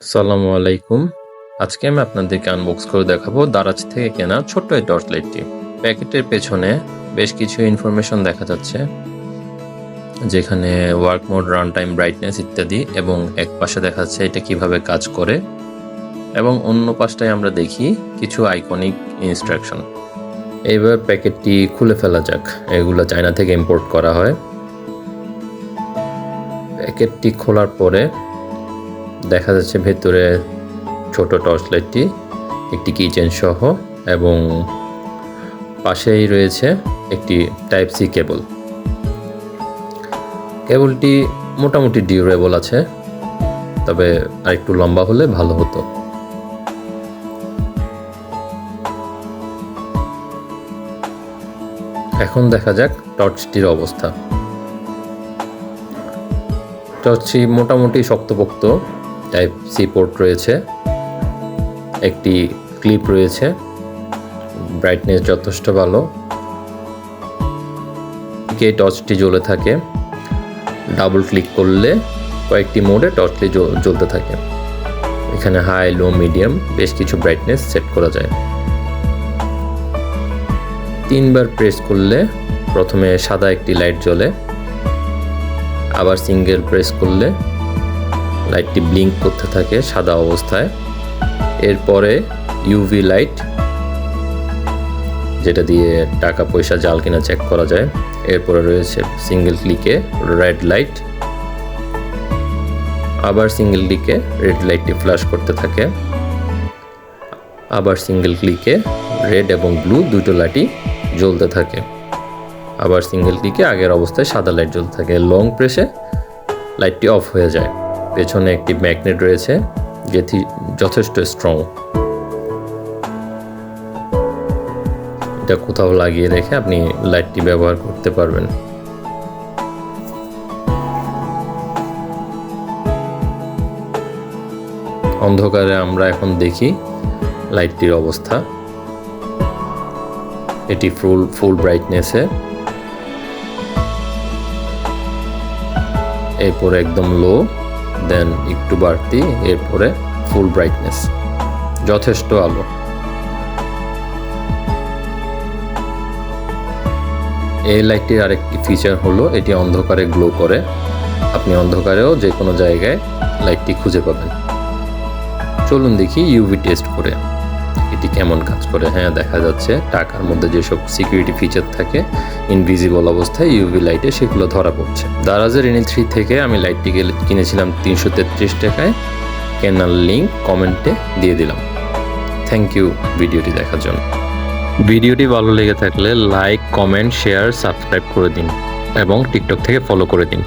আসসালামু আলাইকুম। আজকে আমি আপনাদেরকে আনবক্স করে দেখাবো দারাজ থেকে কেনা ছোট্ট এই টর্চ লাইটটি। প্যাকেটের পেছনে বেশ কিছু ইনফরমেশন দেখা যাচ্ছে, যেখানে work mode, run time, brightness ইত্যাদি, এবং এক পাশে দেখা যাচ্ছে এটা কিভাবে কাজ করে, এবং অন্য পাশটায় আমরা দেখি কিছু আইকনিক ইনস্ট্রাকশন। এইবার প্যাকেটটি খুলে ফেলা যাক। এগুলো চায়না থেকে ইম্পোর্ট করা হয়। প্যাকেটটি খোলার পরে দেখা যাচ্ছে ভেতরে ছোট টর্চ লাইটটি, একটি কিচেন সহ, এবং পাশেই রয়েছে একটি টাইপ সি কেবল। কেবলটি মোটামুটি ডিউরেবল আছে, তবে আরেকটু লম্বা হলে ভালো হতো। এখন দেখা যাক টর্চটির অবস্থা। টর্চটি মোটামুটি শক্তপোক্ত, টাইপ সি পোর্ট রয়েছে, একটি ক্লিপ রয়েছে, ব্রাইটনেস যথেষ্ট ভালো। এই টর্চটি জ্বলে থাকে, ডাবল ক্লিক করলে কয়েকটি মোডে টর্চটি জ্বলতে থাকে। এখানে হাই, লো, মিডিয়াম বেশ কিছু ব্রাইটনেস সেট করা যায়। 3বার প্রেস করলে প্রথমে সাদা একটি লাইট জ্বলে, আবার সিঙ্গেল প্রেস করলে লাইটটি ব্লিঙ্ক করতে থাকে সাদা অবস্থায়। এরপরে ইউভি লাইট, যেটা দিয়ে টাকা পয়সা জাল কিনা চেক করা যায়। এরপরে রয়েছে সিঙ্গেল ক্লিকে রেড লাইট, আবার সিঙ্গেল ক্লিকে রেড লাইটটি ফ্ল্যাশ করতে থাকে, আবার সিঙ্গেল ক্লিকে রেড এবং ব্লু দুটো লাইটই জ্বলতে থাকে, আবার সিঙ্গেল ক্লিকে আগের অবস্থায় সাদা লাইট জ্বলতে থাকে। লং প্রেসে লাইটটি অফ হয়ে যায়। পেছনে একটি ম্যাগনেট রয়েছে, যেটি যথেষ্ট স্ট্রং। এটা কোথাও লাগিয়ে রেখে আপনি লাইটটি ব্যবহার করতে পারবেন। অন্ধকারে আমরা এখন দেখি লাইটটির অবস্থা। এটি ফুল ব্রাইটনেসে, এরপরে একদম লো, দেন একটু বাড়তি, এরপরে ফুল ব্রাইটনেস, যথেষ্ট আলো। এই লাইটটির আরেকটি ফিচার হলো এটি অন্ধকারে গ্লো করে। আপনি অন্ধকারেও যে কোনো জায়গায় লাইটটি খুঁজে পাবেন। চলুন দেখি ইউভি টেস্ট করে এটি কেমন কাজ করে। হ্যাঁ, দেখা যাচ্ছে টাকার মধ্যে যেসব সিকিউরিটি ফিচার থাকে ইনভিজিবল অবস্থায় ইউভি লাইটে সেগুলো ধরা পড়ছে। দারাজের N3 থেকে আমি লাইটটি কিনেছিলাম 333 টাকায়। কেনার লিঙ্ক কমেন্টে দিয়ে দিলাম। থ্যাংক ইউ ভিডিওটি দেখার জন্য। ভিডিওটি ভালো লেগে থাকলে লাইক, কমেন্ট, শেয়ার, সাবস্ক্রাইব করে দিন এবং টিকটক থেকে ফলো করে দিন।